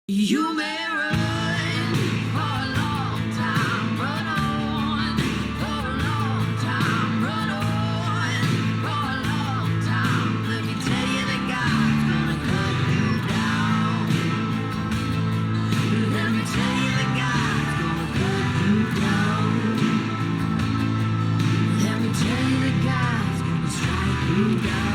You may run for a long time, run on for a long time, run on for a long time. Let me tell you that God's gonna cut you down. Let me tell you that God's gonna cut you down. Let me tell you that God's gonna strike you down.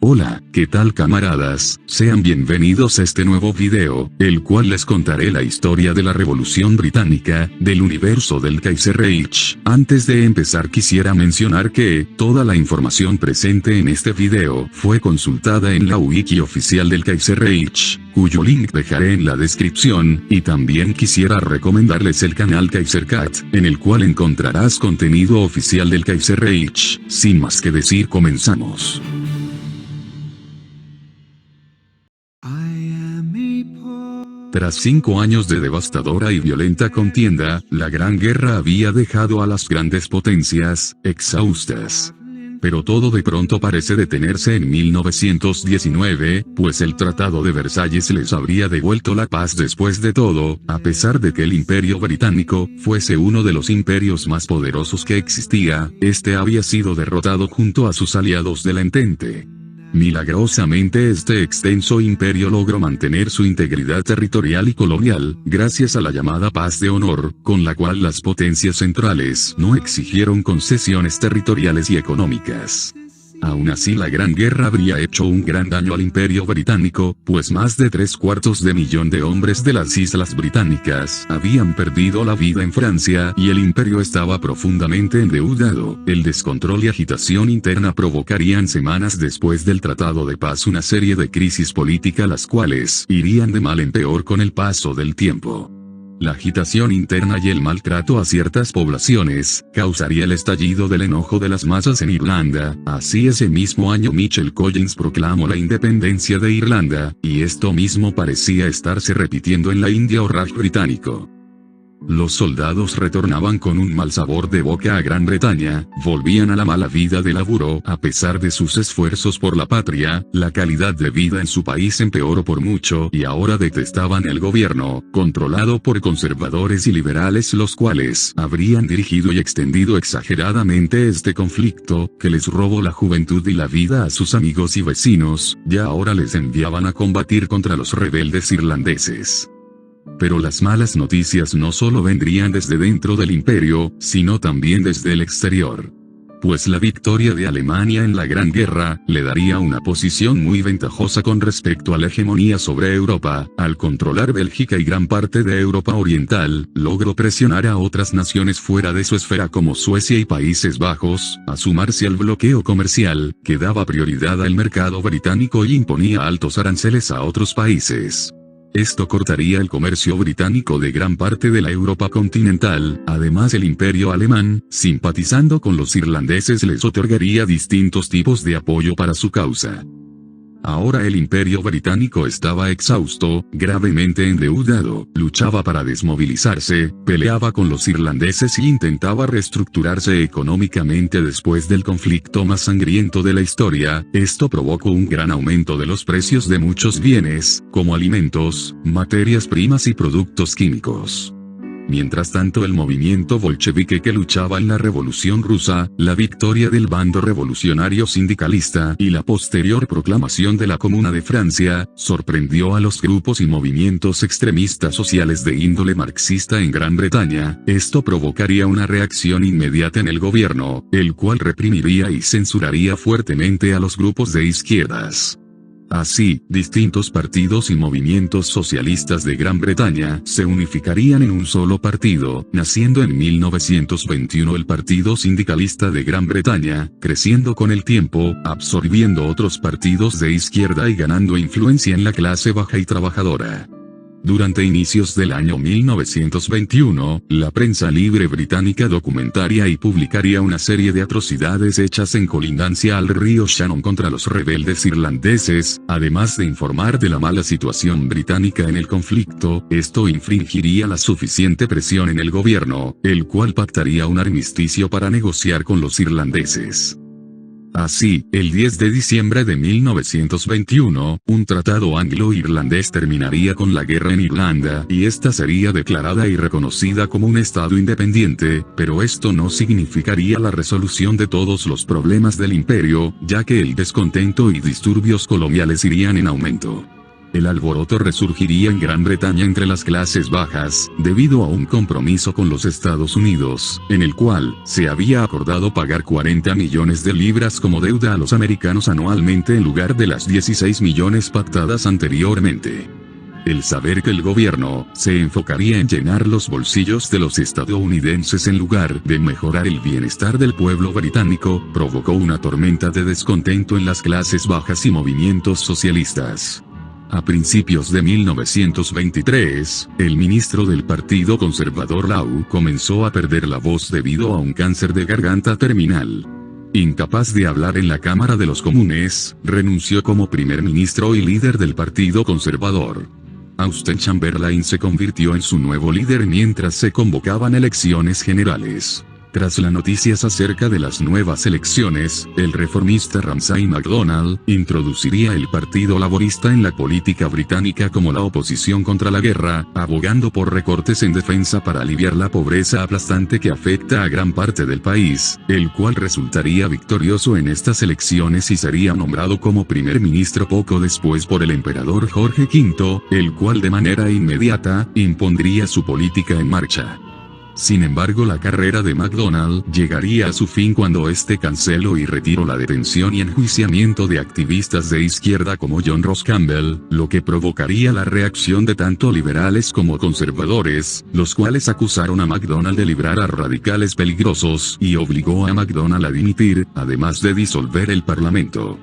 Hola, ¿qué tal camaradas? Sean bienvenidos a este nuevo video, el cual les contaré la historia de la Revolución Británica, del universo del Kaiserreich. Antes de empezar quisiera mencionar que, toda la información presente en este video fue consultada en la wiki oficial del Kaiserreich, cuyo link dejaré en la descripción, y también quisiera recomendarles el canal Kaisercat, en el cual encontrarás contenido oficial del Kaiserreich. Sin más que decir, comenzamos. Tras 5 años de devastadora y violenta contienda, la Gran Guerra había dejado a las grandes potencias exhaustas. Pero todo de pronto parece detenerse en 1919, pues el Tratado de Versalles les habría devuelto la paz. Después de todo, a pesar de que el Imperio Británico fuese uno de los imperios más poderosos que existía, este había sido derrotado junto a sus aliados de la Entente. Milagrosamente este extenso imperio logró mantener su integridad territorial y colonial, gracias a la llamada paz de honor, con la cual las potencias centrales no exigieron concesiones territoriales y económicas. Aún así, la Gran Guerra habría hecho un gran daño al Imperio Británico, pues más de 3/4 de hombres de las Islas Británicas habían perdido la vida en Francia y el imperio estaba profundamente endeudado. El descontrol y agitación interna provocarían semanas después del Tratado de Paz una serie de crisis políticas, las cuales irían de mal en peor con el paso del tiempo. La agitación interna y el maltrato a ciertas poblaciones causaría el estallido del enojo de las masas en Irlanda. Así, ese mismo año Michael Collins proclamó la independencia de Irlanda, y esto mismo parecía estarse repitiendo en la India o Raj británico. Los soldados retornaban con un mal sabor de boca a Gran Bretaña, volvían a la mala vida de laburo. A pesar de sus esfuerzos por la patria, la calidad de vida en su país empeoró por mucho y ahora detestaban el gobierno, controlado por conservadores y liberales, los cuales habrían dirigido y extendido exageradamente este conflicto, que les robó la juventud y la vida a sus amigos y vecinos. Ya ahora les enviaban a combatir contra los rebeldes irlandeses. Pero las malas noticias no solo vendrían desde dentro del imperio, sino también desde el exterior. Pues la victoria de Alemania en la Gran Guerra le daría una posición muy ventajosa con respecto a la hegemonía sobre Europa. Al controlar Bélgica y gran parte de Europa Oriental, logró presionar a otras naciones fuera de su esfera como Suecia y Países Bajos a sumarse al bloqueo comercial, que daba prioridad al mercado británico y imponía altos aranceles a otros países. Esto cortaría el comercio británico de gran parte de la Europa continental. Además, el imperio alemán, simpatizando con los irlandeses, les otorgaría distintos tipos de apoyo para su causa. Ahora el imperio británico estaba exhausto, gravemente endeudado, luchaba para desmovilizarse, peleaba con los irlandeses y intentaba reestructurarse económicamente después del conflicto más sangriento de la historia. Esto provocó un gran aumento de los precios de muchos bienes, como alimentos, materias primas y productos químicos. Mientras tanto, el movimiento bolchevique que luchaba en la Revolución Rusa, la victoria del bando revolucionario sindicalista y la posterior proclamación de la Comuna de Francia, sorprendió a los grupos y movimientos extremistas sociales de índole marxista en Gran Bretaña. Esto provocaría una reacción inmediata en el gobierno, el cual reprimiría y censuraría fuertemente a los grupos de izquierdas. Así, distintos partidos y movimientos socialistas de Gran Bretaña se unificarían en un solo partido, naciendo en 1921 el Partido Sindicalista de Gran Bretaña, creciendo con el tiempo, absorbiendo otros partidos de izquierda y ganando influencia en la clase baja y trabajadora. Durante inicios del año 1921, la prensa libre británica documentaría y publicaría una serie de atrocidades hechas en colindancia al río Shannon contra los rebeldes irlandeses, además de informar de la mala situación británica en el conflicto. Esto infringiría la suficiente presión en el gobierno, el cual pactaría un armisticio para negociar con los irlandeses. Así, el 10 de diciembre de 1921, un tratado anglo-irlandés terminaría con la guerra en Irlanda y esta sería declarada y reconocida como un estado independiente, pero esto no significaría la resolución de todos los problemas del imperio, ya que el descontento y disturbios coloniales irían en aumento. El alboroto resurgiría en Gran Bretaña entre las clases bajas, debido a un compromiso con los Estados Unidos, en el cual se había acordado pagar 40 millones de libras como deuda a los americanos anualmente en lugar de las 16 millones pactadas anteriormente. El saber que el gobierno se enfocaría en llenar los bolsillos de los estadounidenses en lugar de mejorar el bienestar del pueblo británico, provocó una tormenta de descontento en las clases bajas y movimientos socialistas. A principios de 1923, el ministro del Partido Conservador Law comenzó a perder la voz debido a un cáncer de garganta terminal. Incapaz de hablar en la Cámara de los Comunes, renunció como primer ministro y líder del Partido Conservador. Austen Chamberlain se convirtió en su nuevo líder mientras se convocaban elecciones generales. Tras las noticias acerca de las nuevas elecciones, el reformista Ramsay MacDonald introduciría el Partido Laborista en la política británica como la oposición contra la guerra, abogando por recortes en defensa para aliviar la pobreza aplastante que afecta a gran parte del país, el cual resultaría victorioso en estas elecciones y sería nombrado como primer ministro poco después por el emperador Jorge V, el cual de manera inmediata impondría su política en marcha. Sin embargo, la carrera de MacDonald llegaría a su fin cuando este canceló y retiró la detención y enjuiciamiento de activistas de izquierda como John Ross Campbell, lo que provocaría la reacción de tanto liberales como conservadores, los cuales acusaron a MacDonald de librar a radicales peligrosos y obligó a MacDonald a dimitir, además de disolver el parlamento.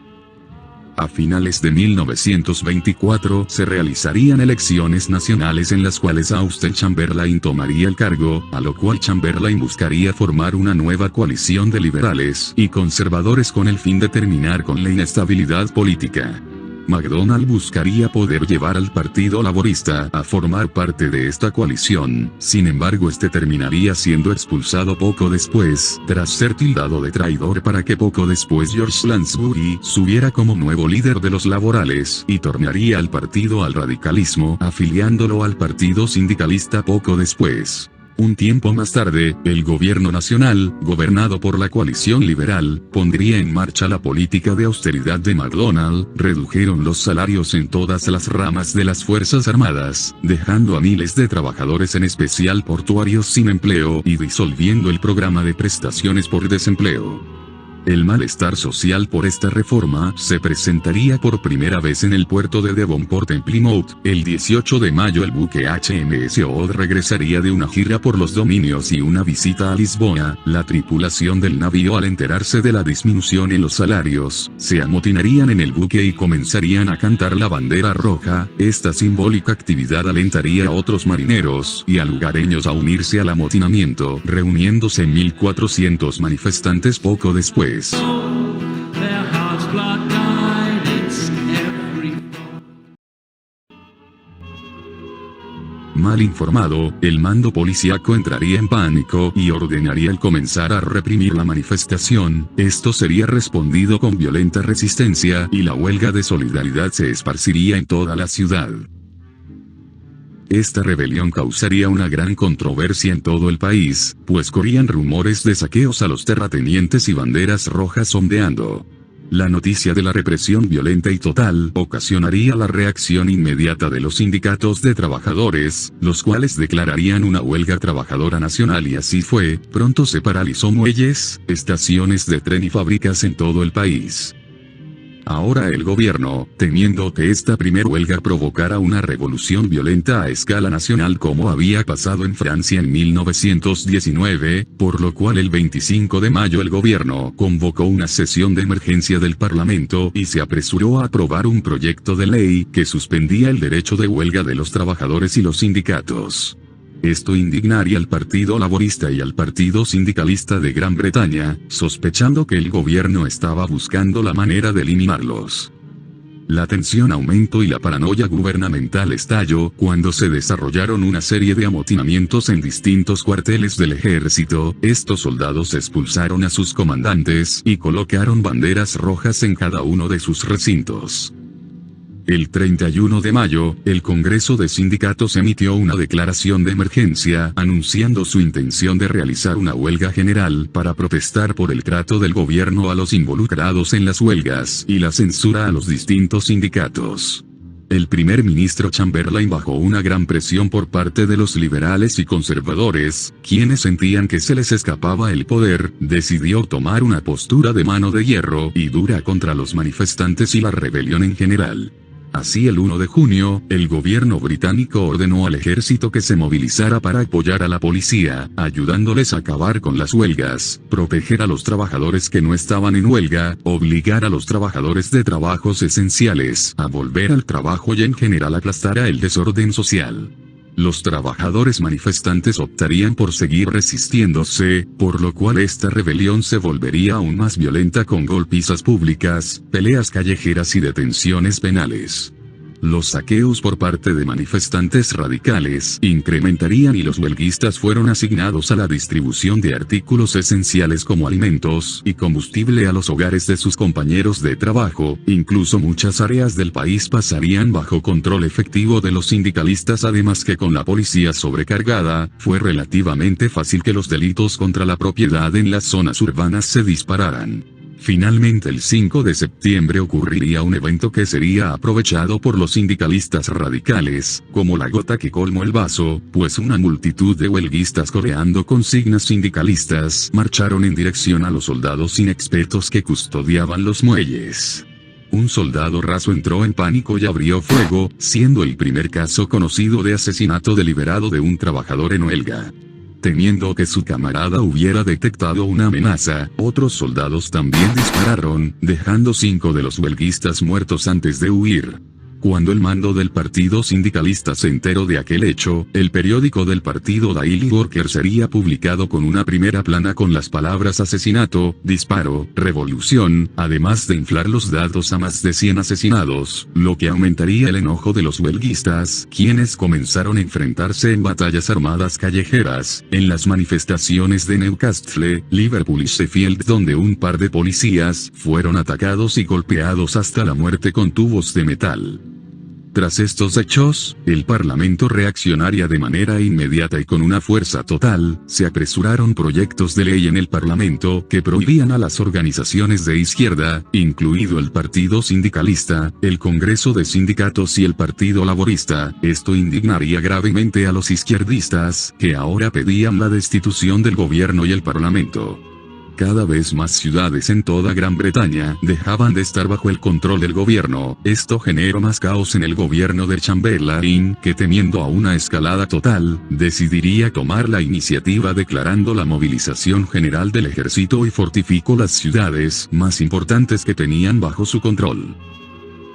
A finales de 1924 se realizarían elecciones nacionales en las cuales Austen Chamberlain tomaría el cargo, a lo cual Chamberlain buscaría formar una nueva coalición de liberales y conservadores con el fin de terminar con la inestabilidad política. MacDonald buscaría poder llevar al Partido Laborista a formar parte de esta coalición, sin embargo este terminaría siendo expulsado poco después, tras ser tildado de traidor para que poco después George Lansbury subiera como nuevo líder de los laborales y tornaría al partido al radicalismo afiliándolo al Partido Sindicalista poco después. Un tiempo más tarde, el gobierno nacional, gobernado por la coalición liberal, pondría en marcha la política de austeridad de MacDonald, redujeron los salarios en todas las ramas de las Fuerzas Armadas, dejando a miles de trabajadores en especial portuarios sin empleo y disolviendo el programa de prestaciones por desempleo. El malestar social por esta reforma se presentaría por primera vez en el puerto de Devonport en Plymouth. El 18 de mayo el buque HMS Odd regresaría de una gira por los dominios y una visita a Lisboa. La tripulación del navío, al enterarse de la disminución en los salarios, se amotinarían en el buque y comenzarían a cantar la bandera roja. Esta simbólica actividad alentaría a otros marineros y a lugareños a unirse al amotinamiento, reuniéndose 1.400 manifestantes poco después. Their hearts blood died, it's every Mal informado, el mando policíaco entraría en pánico y ordenaría el comenzar a reprimir la manifestación. Esto sería respondido con violenta resistencia y la huelga de solidaridad se esparciría en toda la ciudad. Esta rebelión causaría una gran controversia en todo el país, pues corrían rumores de saqueos a los terratenientes y banderas rojas ondeando. La noticia de la represión violenta y total ocasionaría la reacción inmediata de los sindicatos de trabajadores, los cuales declararían una huelga trabajadora nacional y así fue. Pronto se paralizó muelles, estaciones de tren y fábricas en todo el país. Ahora el gobierno, temiendo que esta primera huelga provocara una revolución violenta a escala nacional como había pasado en Francia en 1919, por lo cual el 25 de mayo el gobierno convocó una sesión de emergencia del Parlamento y se apresuró a aprobar un proyecto de ley que suspendía el derecho de huelga de los trabajadores y los sindicatos. Esto indignaría al Partido Laborista y al Partido Sindicalista de Gran Bretaña, sospechando que el gobierno estaba buscando la manera de eliminarlos. La tensión aumentó y la paranoia gubernamental estalló cuando se desarrollaron una serie de amotinamientos en distintos cuarteles del ejército. Estos soldados expulsaron a sus comandantes y colocaron banderas rojas en cada uno de sus recintos. El 31 de mayo, el Congreso de Sindicatos emitió una declaración de emergencia anunciando su intención de realizar una huelga general para protestar por el trato del gobierno a los involucrados en las huelgas y la censura a los distintos sindicatos. El primer ministro Chamberlain, bajo una gran presión por parte de los liberales y conservadores, quienes sentían que se les escapaba el poder, decidió tomar una postura de mano de hierro y dura contra los manifestantes y la rebelión en general. Así, el 1 de junio, el gobierno británico ordenó al ejército que se movilizara para apoyar a la policía, ayudándoles a acabar con las huelgas, proteger a los trabajadores que no estaban en huelga, obligar a los trabajadores de trabajos esenciales a volver al trabajo y en general aplastar el desorden social. Los trabajadores manifestantes optarían por seguir resistiéndose, por lo cual esta rebelión se volvería aún más violenta con golpizas públicas, peleas callejeras y detenciones penales. Los saqueos por parte de manifestantes radicales incrementarían y los huelguistas fueron asignados a la distribución de artículos esenciales como alimentos y combustible a los hogares de sus compañeros de trabajo. Incluso muchas áreas del país pasarían bajo control efectivo de los sindicalistas, además que con la policía sobrecargada, fue relativamente fácil que los delitos contra la propiedad en las zonas urbanas se dispararan. Finalmente, el 5 de septiembre ocurriría un evento que sería aprovechado por los sindicalistas radicales, como la gota que colmó el vaso, pues una multitud de huelguistas coreando consignas sindicalistas marcharon en dirección a los soldados inexpertos que custodiaban los muelles. Un soldado raso entró en pánico y abrió fuego, siendo el primer caso conocido de asesinato deliberado de un trabajador en huelga. Temiendo que su camarada hubiera detectado una amenaza, otros soldados también dispararon, dejando 5 de los huelguistas muertos antes de huir. Cuando el mando del partido sindicalista se enteró de aquel hecho, el periódico del partido Daily Worker sería publicado con una primera plana con las palabras asesinato, disparo, revolución, además de inflar los datos a más de 100 asesinados, lo que aumentaría el enojo de los huelguistas, quienes comenzaron a enfrentarse en batallas armadas callejeras, en las manifestaciones de Newcastle, Liverpool y Sheffield, donde un par de policías fueron atacados y golpeados hasta la muerte con tubos de metal. Tras estos hechos, el Parlamento reaccionaría de manera inmediata y con una fuerza total. Se apresuraron proyectos de ley en el Parlamento que prohibían a las organizaciones de izquierda, incluido el Partido Sindicalista, el Congreso de Sindicatos y el Partido Laborista. Esto indignaría gravemente a los izquierdistas, que ahora pedían la destitución del gobierno y el Parlamento. Cada vez más ciudades en toda Gran Bretaña dejaban de estar bajo el control del gobierno. Esto generó más caos en el gobierno de Chamberlain, que, temiendo a una escalada total, decidiría tomar la iniciativa declarando la movilización general del ejército y fortificó las ciudades más importantes que tenían bajo su control.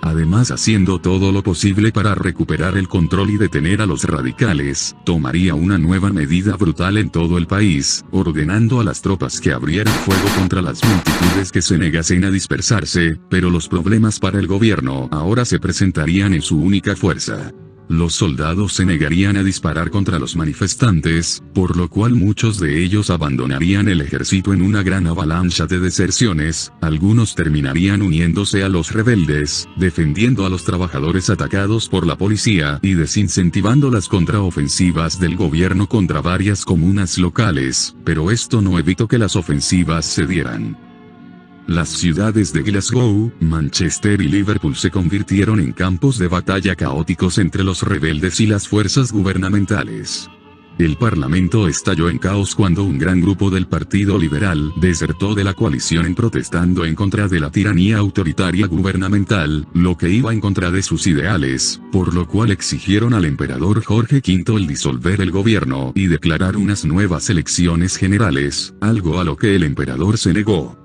Además, haciendo todo lo posible para recuperar el control y detener a los radicales, tomaría una nueva medida brutal en todo el país, ordenando a las tropas que abrieran fuego contra las multitudes que se negasen a dispersarse, pero los problemas para el gobierno ahora se presentarían en su única fuerza. Los soldados se negarían a disparar contra los manifestantes, por lo cual muchos de ellos abandonarían el ejército en una gran avalancha de deserciones. Algunos terminarían uniéndose a los rebeldes, defendiendo a los trabajadores atacados por la policía y desincentivando las contraofensivas del gobierno contra varias comunas locales, pero esto no evitó que las ofensivas se dieran. Las ciudades de Glasgow, Manchester y Liverpool se convirtieron en campos de batalla caóticos entre los rebeldes y las fuerzas gubernamentales. El Parlamento estalló en caos cuando un gran grupo del Partido Liberal desertó de la coalición protestando en contra de la tiranía autoritaria gubernamental, lo que iba en contra de sus ideales, por lo cual exigieron al emperador Jorge V el disolver el gobierno y declarar unas nuevas elecciones generales, algo a lo que el emperador se negó.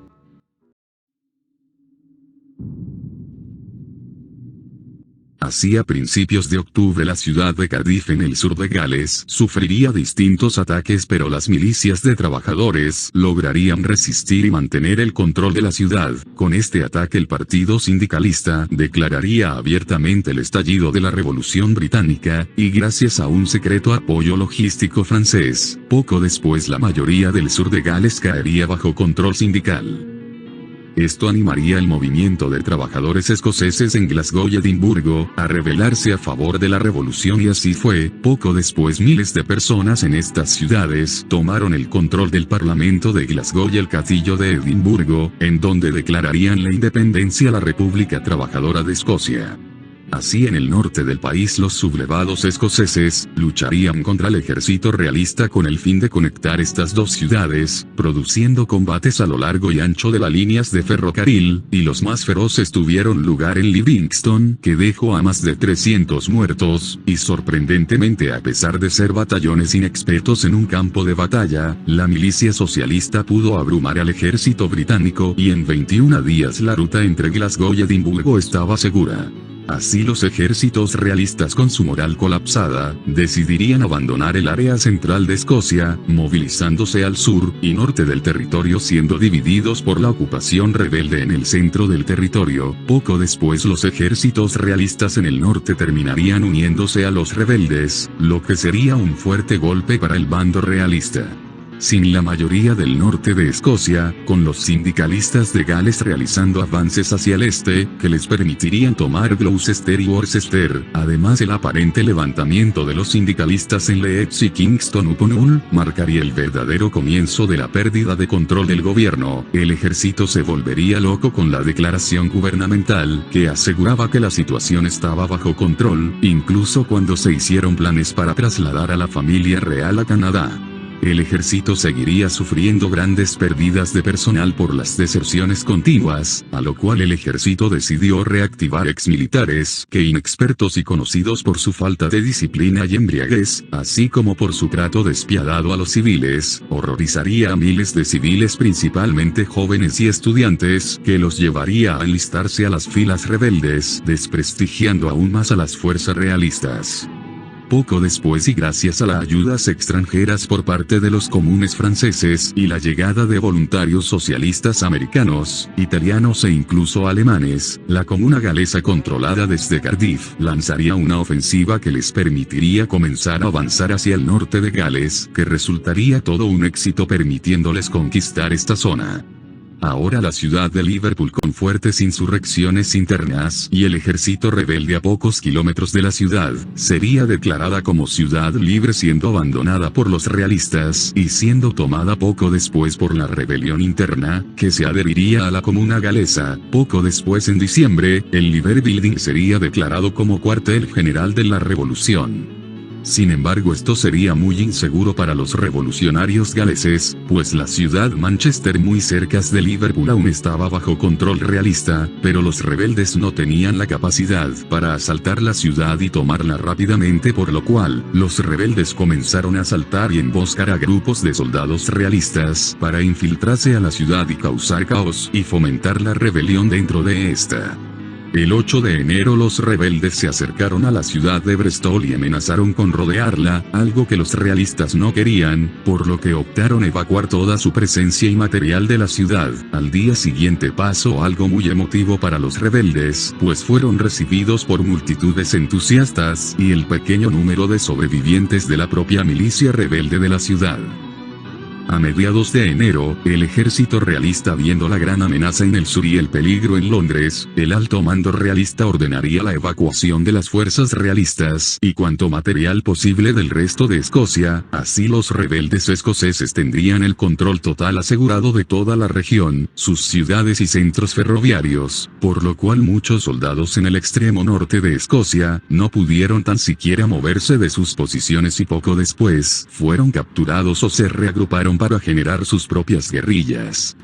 Así a principios de octubre la ciudad de Cardiff en el sur de Gales sufriría distintos ataques, pero las milicias de trabajadores lograrían resistir y mantener el control de la ciudad. Con este ataque el partido sindicalista declararía abiertamente el estallido de la Revolución Británica, y gracias a un secreto apoyo logístico francés, poco después la mayoría del sur de Gales caería bajo control sindical. Esto animaría el movimiento de trabajadores escoceses en Glasgow y Edimburgo a rebelarse a favor de la revolución, y así fue. Poco después miles de personas en estas ciudades tomaron el control del Parlamento de Glasgow y el Castillo de Edimburgo, en donde declararían la independencia a la República Trabajadora de Escocia. Así en el norte del país los sublevados escoceses lucharían contra el ejército realista con el fin de conectar estas dos ciudades, produciendo combates a lo largo y ancho de las líneas de ferrocarril, y los más feroces tuvieron lugar en Livingston, que dejó a más de 300 muertos, y sorprendentemente, a pesar de ser batallones inexpertos en un campo de batalla, la milicia socialista pudo abrumar al ejército británico, y en 21 días la ruta entre Glasgow y Edimburgo estaba segura. Así los ejércitos realistas, con su moral colapsada, decidirían abandonar el área central de Escocia, movilizándose al sur y norte del territorio, siendo divididos por la ocupación rebelde en el centro del territorio. Poco después los ejércitos realistas en el norte terminarían uniéndose a los rebeldes, lo que sería un fuerte golpe para el bando realista. Sin la mayoría del norte de Escocia, con los sindicalistas de Gales realizando avances hacia el este, que les permitirían tomar Gloucester y Worcester, además el aparente levantamiento de los sindicalistas en Leeds y Kingston upon Hull, marcaría el verdadero comienzo de la pérdida de control del gobierno. El ejército se volvería loco con la declaración gubernamental, que aseguraba que la situación estaba bajo control, incluso cuando se hicieron planes para trasladar a la familia real a Canadá. El ejército seguiría sufriendo grandes pérdidas de personal por las deserciones continuas, a lo cual el ejército decidió reactivar exmilitares que, inexpertos y conocidos por su falta de disciplina y embriaguez, así como por su trato despiadado a los civiles, horrorizaría a miles de civiles, principalmente jóvenes y estudiantes, que los llevaría a enlistarse a las filas rebeldes, desprestigiando aún más a las fuerzas realistas. Poco después, y gracias a las ayudas extranjeras por parte de los comunes franceses y la llegada de voluntarios socialistas americanos, italianos e incluso alemanes, la comuna galesa, controlada desde Cardiff, lanzaría una ofensiva que les permitiría comenzar a avanzar hacia el norte de Gales, que resultaría todo un éxito, permitiéndoles conquistar esta zona. Ahora la ciudad de Liverpool, con fuertes insurrecciones internas y el ejército rebelde a pocos kilómetros de la ciudad, sería declarada como ciudad libre, siendo abandonada por los realistas y siendo tomada poco después por la rebelión interna, que se adheriría a la comuna galesa. Poco después, en diciembre, el Liber Building sería declarado como cuartel general de la revolución. Sin embargo, esto sería muy inseguro para los revolucionarios galeses, pues la ciudad Manchester, muy cerca de Liverpool, aún estaba bajo control realista, pero los rebeldes no tenían la capacidad para asaltar la ciudad y tomarla rápidamente, por lo cual, los rebeldes comenzaron a asaltar y emboscar a grupos de soldados realistas para infiltrarse a la ciudad y causar caos y fomentar la rebelión dentro de esta. El 8 de enero los rebeldes se acercaron a la ciudad de Bristol y amenazaron con rodearla, algo que los realistas no querían, por lo que optaron evacuar toda su presencia y material de la ciudad. Al día siguiente pasó algo muy emotivo para los rebeldes, pues fueron recibidos por multitudes entusiastas y el pequeño número de sobrevivientes de la propia milicia rebelde de la ciudad. A mediados de enero, el ejército realista, viendo la gran amenaza en el sur y el peligro en Londres, el alto mando realista ordenaría la evacuación de las fuerzas realistas y cuanto material posible del resto de Escocia. Así los rebeldes escoceses tendrían el control total asegurado de toda la región, sus ciudades y centros ferroviarios, por lo cual muchos soldados en el extremo norte de Escocia no pudieron tan siquiera moverse de sus posiciones y poco después fueron capturados o se reagruparon para generar sus propias guerrillas.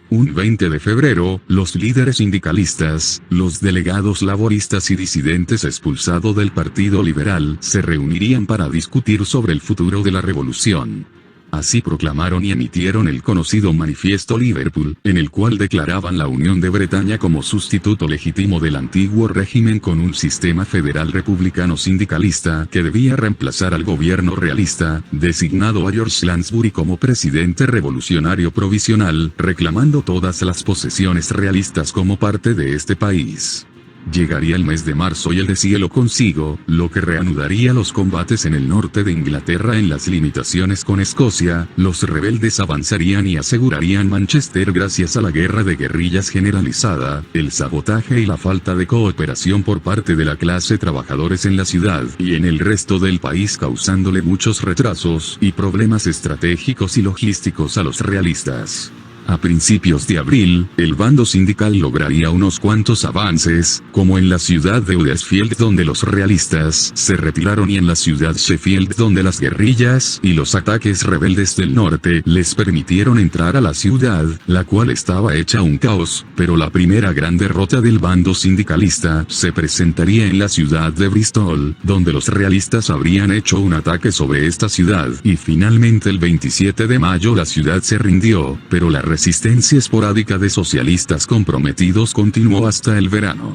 Un 20 de febrero, los líderes sindicalistas, los delegados laboristas y disidentes expulsados del Partido Liberal se reunirían para discutir sobre el futuro de la revolución. Así proclamaron y emitieron el conocido Manifiesto Liverpool, en el cual declaraban la Unión de Bretaña como sustituto legítimo del antiguo régimen con un sistema federal republicano sindicalista que debía reemplazar al gobierno realista, designado a George Lansbury como presidente revolucionario provisional, reclamando todas las posesiones realistas como parte de este país. Llegaría el mes de marzo y el deshielo consigo, lo que reanudaría los combates en el norte de Inglaterra en las limitaciones con Escocia. Los rebeldes avanzarían y asegurarían Manchester gracias a la guerra de guerrillas generalizada, el sabotaje y la falta de cooperación por parte de la clase trabajadores en la ciudad y en el resto del país, causándole muchos retrasos y problemas estratégicos y logísticos a los realistas. A principios de abril, el bando sindical lograría unos cuantos avances, como en la ciudad de Huddersfield donde los realistas se retiraron y en la ciudad Sheffield donde las guerrillas y los ataques rebeldes del norte les permitieron entrar a la ciudad, la cual estaba hecha un caos, pero la primera gran derrota del bando sindicalista se presentaría en la ciudad de Bristol, donde los realistas habrían hecho un ataque sobre esta ciudad y finalmente el 27 de mayo la ciudad se rindió, pero la resistencia esporádica de socialistas comprometidos continuó hasta el verano.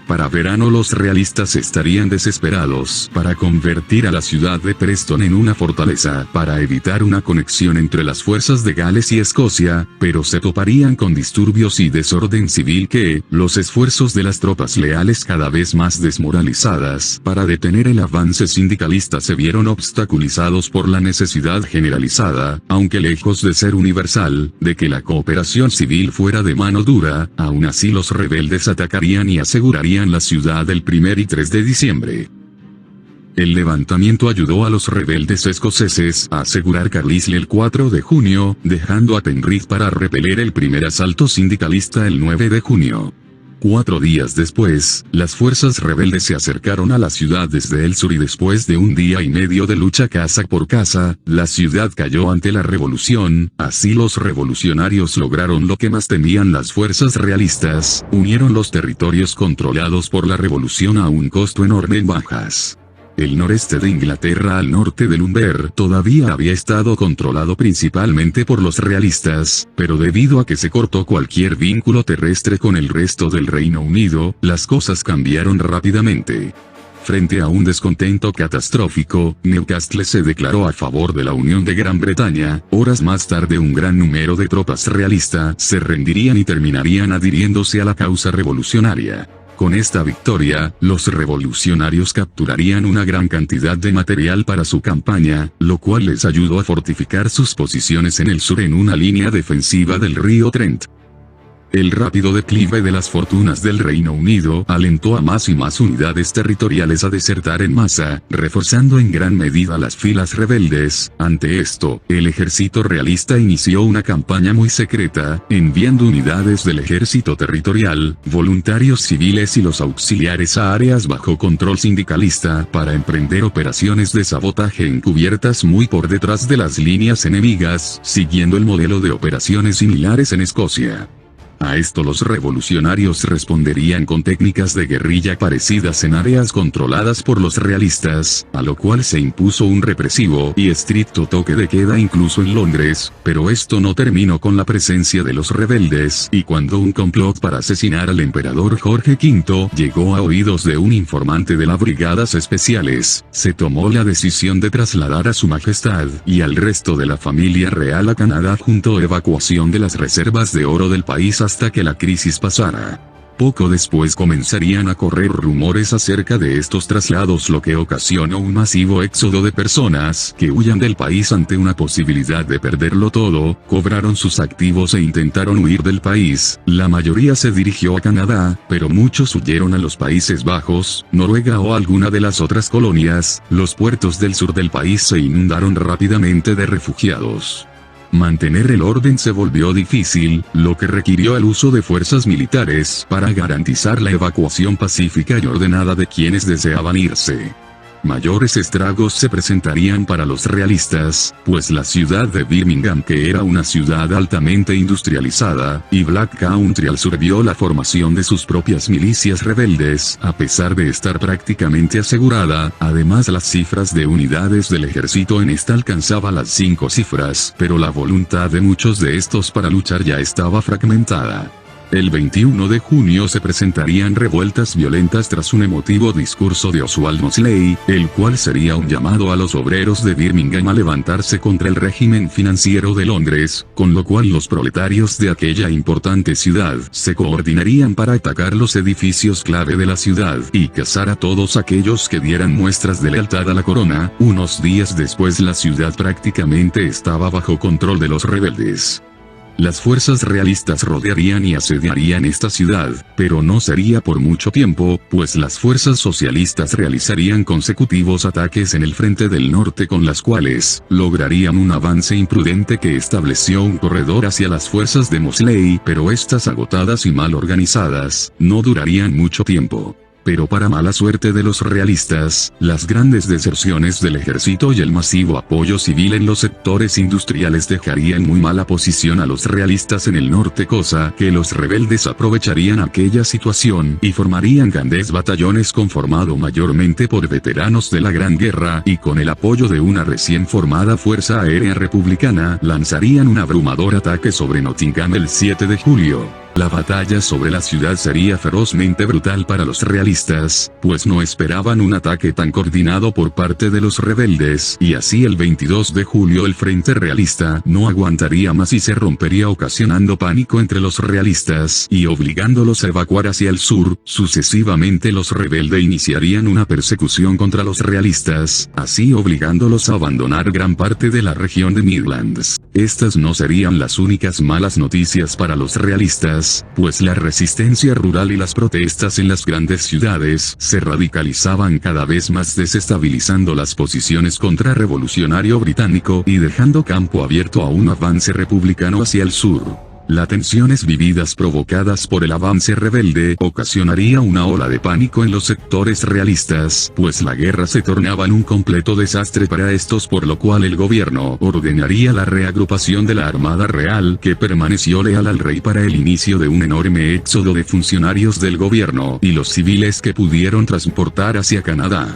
Para verano los realistas estarían desesperados para convertir a la ciudad de Preston en una fortaleza para evitar una conexión entre las fuerzas de Gales y Escocia, pero se toparían con disturbios y desorden civil que, los esfuerzos de las tropas leales cada vez más desmoralizadas para detener el avance sindicalista se vieron obstaculizados por la necesidad generalizada, aunque lejos de ser universal, de que la cooperación civil fuera de mano dura. Aún así los rebeldes atacarían y asegurarían la ciudad el 1 y 3 de diciembre. El levantamiento ayudó a los rebeldes escoceses a asegurar Carlisle el 4 de junio, dejando a Penrith para repeler el primer asalto sindicalista el 9 de junio. 4 días después, las fuerzas rebeldes se acercaron a la ciudad desde el sur y después de un día y medio de lucha casa por casa, la ciudad cayó ante la revolución. Así los revolucionarios lograron lo que más temían las fuerzas realistas, unieron los territorios controlados por la revolución a un costo enorme en bajas. El noreste de Inglaterra al norte del Humber todavía había estado controlado principalmente por los realistas, pero debido a que se cortó cualquier vínculo terrestre con el resto del Reino Unido, las cosas cambiaron rápidamente. Frente a un descontento catastrófico, Newcastle se declaró a favor de la Unión de Gran Bretaña. Horas más tarde un gran número de tropas realistas se rendirían y terminarían adhiriéndose a la causa revolucionaria. Con esta victoria, los revolucionarios capturarían una gran cantidad de material para su campaña, lo cual les ayudó a fortificar sus posiciones en el sur en una línea defensiva del río Trent. El rápido declive de las fortunas del Reino Unido alentó a más y más unidades territoriales a desertar en masa, reforzando en gran medida las filas rebeldes. Ante esto, el ejército realista inició una campaña muy secreta, enviando unidades del ejército territorial, voluntarios civiles y los auxiliares a áreas bajo control sindicalista para emprender operaciones de sabotaje encubiertas muy por detrás de las líneas enemigas, siguiendo el modelo de operaciones similares en Escocia. A esto los revolucionarios responderían con técnicas de guerrilla parecidas en áreas controladas por los realistas, a lo cual se impuso un represivo y estricto toque de queda incluso en Londres, pero esto no terminó con la presencia de los rebeldes, y cuando un complot para asesinar al emperador Jorge V llegó a oídos de un informante de las brigadas especiales, se tomó la decisión de trasladar a su majestad y al resto de la familia real a Canadá junto a evacuación de las reservas de oro del país hasta que la crisis pasara. Poco después comenzarían a correr rumores acerca de estos traslados, lo que ocasionó un masivo éxodo de personas que huyan del país ante una posibilidad de perderlo todo, cobraron sus activos e intentaron huir del país. La mayoría se dirigió a Canadá, pero muchos huyeron a los Países Bajos, Noruega o alguna de las otras colonias. Los puertos del sur del país se inundaron rápidamente de refugiados. Mantener el orden se volvió difícil, lo que requirió el uso de fuerzas militares para garantizar la evacuación pacífica y ordenada de quienes deseaban irse. Mayores estragos se presentarían para los realistas, pues la ciudad de Birmingham, que era una ciudad altamente industrializada, y Black Country al sur vio la formación de sus propias milicias rebeldes, a pesar de estar prácticamente asegurada. Además, las cifras de unidades del ejército en esta alcanzaba las 5 cifras, pero la voluntad de muchos de estos para luchar ya estaba fragmentada. El 21 de junio se presentarían revueltas violentas tras un emotivo discurso de Oswald Mosley, el cual sería un llamado a los obreros de Birmingham a levantarse contra el régimen financiero de Londres, con lo cual los proletarios de aquella importante ciudad se coordinarían para atacar los edificios clave de la ciudad y cazar a todos aquellos que dieran muestras de lealtad a la corona. Unos días después la ciudad prácticamente estaba bajo control de los rebeldes. Las fuerzas realistas rodearían y asediarían esta ciudad, pero no sería por mucho tiempo, pues las fuerzas socialistas realizarían consecutivos ataques en el frente del norte con las cuales lograrían un avance imprudente que estableció un corredor hacia las fuerzas de Mosley, pero estas agotadas y mal organizadas, no durarían mucho tiempo. Pero para mala suerte de los realistas, las grandes deserciones del ejército y el masivo apoyo civil en los sectores industriales dejarían muy mala posición a los realistas en el norte, cosa que los rebeldes aprovecharían aquella situación y formarían grandes batallones conformado mayormente por veteranos de la Gran Guerra y con el apoyo de una recién formada Fuerza Aérea Republicana lanzarían un abrumador ataque sobre Nottingham el 7 de julio. La batalla sobre la ciudad sería ferozmente brutal para los realistas, pues no esperaban un ataque tan coordinado por parte de los rebeldes, y así el 22 de julio el frente realista no aguantaría más y se rompería, ocasionando pánico entre los realistas y obligándolos a evacuar hacia el sur. Sucesivamente los rebeldes iniciarían una persecución contra los realistas, así obligándolos a abandonar gran parte de la región de Midlands. Estas no serían las únicas malas noticias para los realistas, pues la resistencia rural y las protestas en las grandes ciudades se radicalizaban cada vez más, desestabilizando las posiciones contrarrevolucionario británico y dejando campo abierto a un avance republicano hacia el sur. Las tensiones vividas provocadas por el avance rebelde ocasionaría una ola de pánico en los sectores realistas, pues la guerra se tornaba en un completo desastre para estos, por lo cual el gobierno ordenaría la reagrupación de la Armada Real, que permaneció leal al rey, para el inicio de un enorme éxodo de funcionarios del gobierno y los civiles que pudieron transportar hacia Canadá.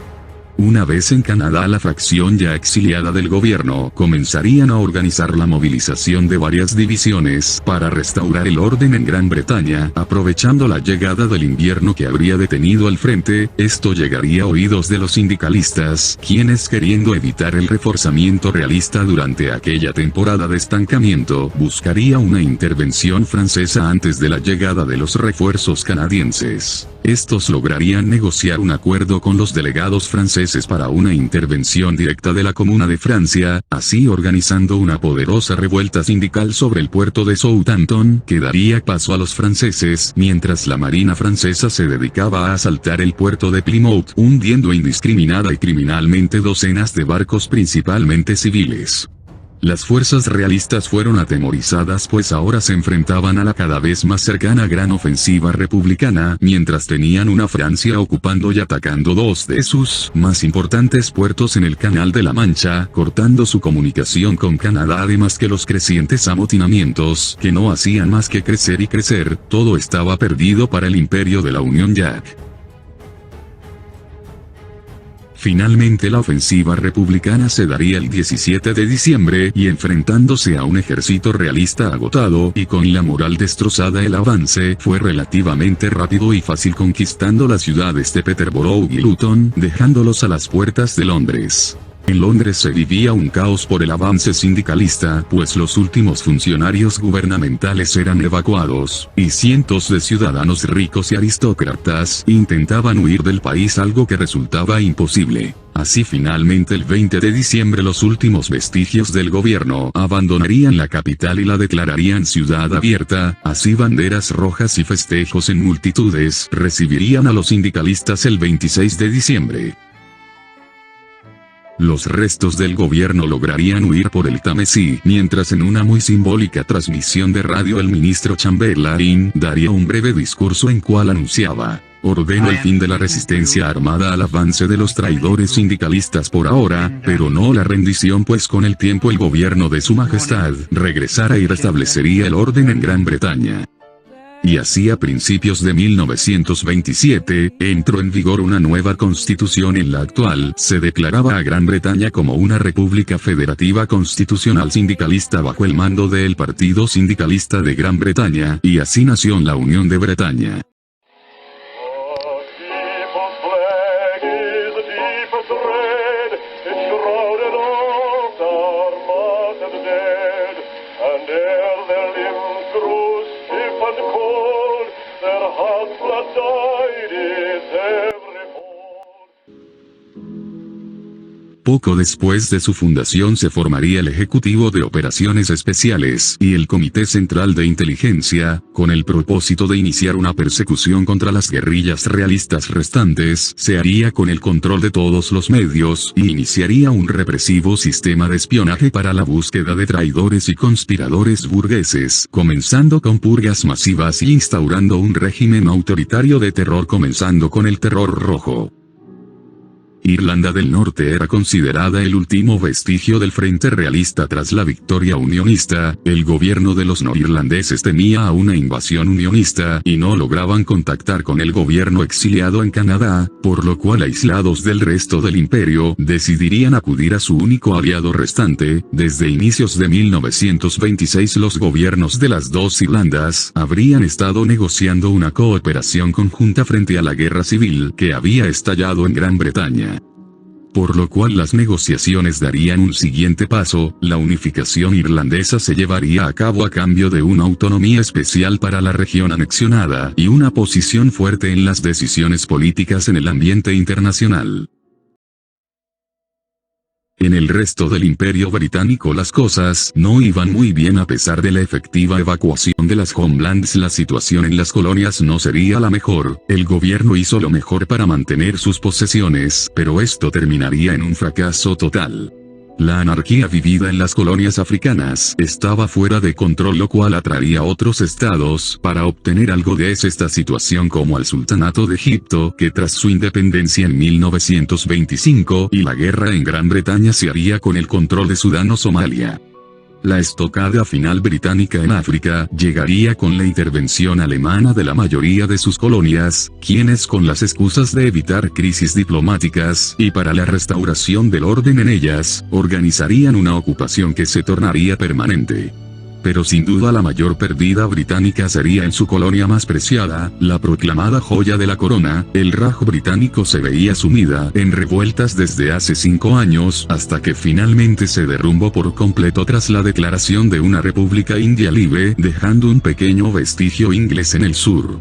Una vez en Canadá, la facción ya exiliada del gobierno comenzarían a organizar la movilización de varias divisiones para restaurar el orden en Gran Bretaña, aprovechando la llegada del invierno que habría detenido al frente. Esto llegaría a oídos de los sindicalistas, quienes, queriendo evitar el reforzamiento realista durante aquella temporada de estancamiento, buscaría una intervención francesa antes de la llegada de los refuerzos canadienses. Estos lograrían negociar un acuerdo con los delegados franceses para una intervención directa de la Comuna de Francia, así organizando una poderosa revuelta sindical sobre el puerto de Southampton, que daría paso a los franceses, mientras la marina francesa se dedicaba a asaltar el puerto de Plymouth, hundiendo indiscriminada y criminalmente docenas de barcos, principalmente civiles. Las fuerzas realistas fueron atemorizadas, pues ahora se enfrentaban a la cada vez más cercana gran ofensiva republicana, mientras tenían una Francia ocupando y atacando dos de sus más importantes puertos en el Canal de la Mancha, cortando su comunicación con Canadá, además que los crecientes amotinamientos, que no hacían más que crecer y crecer. Todo estaba perdido para el imperio de la Unión Jack. Finalmente la ofensiva republicana se daría el 17 de diciembre y, enfrentándose a un ejército realista agotado y con la moral destrozada, el avance fue relativamente rápido y fácil, conquistando las ciudades de Peterborough y Luton, dejándolos a las puertas de Londres. En Londres se vivía un caos por el avance sindicalista, pues los últimos funcionarios gubernamentales eran evacuados, y cientos de ciudadanos ricos y aristócratas intentaban huir del país, algo que resultaba imposible. Así, finalmente el 20 de diciembre los últimos vestigios del gobierno abandonarían la capital y la declararían ciudad abierta. Así, banderas rojas y festejos en multitudes recibirían a los sindicalistas el 26 de diciembre. Los restos del gobierno lograrían huir por el Támesis, mientras en una muy simbólica transmisión de radio el ministro Chamberlain daría un breve discurso en cual anunciaba: Ordeno el fin de la resistencia armada al avance de los traidores sindicalistas por ahora, pero no la rendición, pues con el tiempo el gobierno de su majestad regresará y restablecería el orden en Gran Bretaña. Y así a principios de 1927, entró en vigor una nueva constitución en la actual se declaraba a Gran Bretaña como una república federativa constitucional sindicalista bajo el mando del Partido Sindicalista de Gran Bretaña, y así nació la Unión de Bretaña. Poco después de su fundación se formaría el Ejecutivo de Operaciones Especiales y el Comité Central de Inteligencia, con el propósito de iniciar una persecución contra las guerrillas realistas restantes. Se haría con el control de todos los medios y iniciaría un represivo sistema de espionaje para la búsqueda de traidores y conspiradores burgueses, comenzando con purgas masivas y instaurando un régimen autoritario de terror, comenzando con el terror rojo. Irlanda del Norte era considerada el último vestigio del frente realista tras la victoria unionista. El gobierno de los norirlandeses temía a una invasión unionista y no lograban contactar con el gobierno exiliado en Canadá, por lo cual, aislados del resto del imperio, decidirían acudir a su único aliado restante. Desde inicios de 1926 los gobiernos de las dos Irlandas habrían estado negociando una cooperación conjunta frente a la guerra civil que había estallado en Gran Bretaña. Por lo cual las negociaciones darían un siguiente paso: la unificación irlandesa se llevaría a cabo a cambio de una autonomía especial para la región anexionada y una posición fuerte en las decisiones políticas en el ambiente internacional. En el resto del Imperio Británico las cosas no iban muy bien. A pesar de la efectiva evacuación de las Homelands, la situación en las colonias no sería la mejor. El gobierno hizo lo mejor para mantener sus posesiones, pero esto terminaría en un fracaso total. La anarquía vivida en las colonias africanas estaba fuera de control, lo cual atraía a otros estados para obtener algo de esta situación, como al Sultanato de Egipto, que tras su independencia en 1925 y la guerra en Gran Bretaña se haría con el control de Sudán o Somalia. La estocada final británica en África llegaría con la intervención alemana de la mayoría de sus colonias, quienes, con las excusas de evitar crisis diplomáticas y para la restauración del orden en ellas, organizarían una ocupación que se tornaría permanente. Pero sin duda la mayor pérdida británica sería en su colonia más preciada, la proclamada joya de la corona. El Raj británico se veía sumida en revueltas desde hace 5 años, hasta que finalmente se derrumbó por completo tras la declaración de una república india libre, dejando un pequeño vestigio inglés en el sur.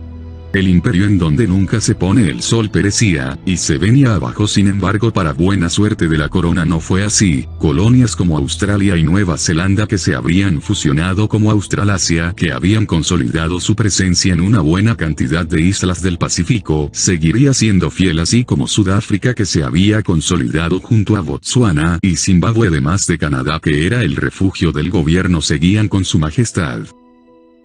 El imperio en donde nunca se pone el sol perecía, y se venía abajo. Sin embargo, para buena suerte de la corona no fue así. Colonias como Australia y Nueva Zelanda, que se habrían fusionado como Australasia, que habían consolidado su presencia en una buena cantidad de islas del Pacífico, seguiría siendo fiel, así como Sudáfrica, que se había consolidado junto a Botsuana y Zimbabue, además de Canadá, que era el refugio del gobierno, seguían con su majestad.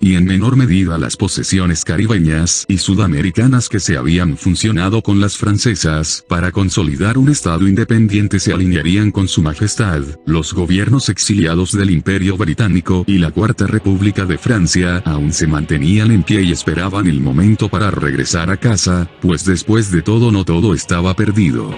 Y en menor medida las posesiones caribeñas y sudamericanas, que se habían fusionado con las francesas para consolidar un estado independiente, se alinearían con su majestad. Los gobiernos exiliados del Imperio Británico y la Cuarta República de Francia aún se mantenían en pie y esperaban el momento para regresar a casa, pues después de todo no todo estaba perdido.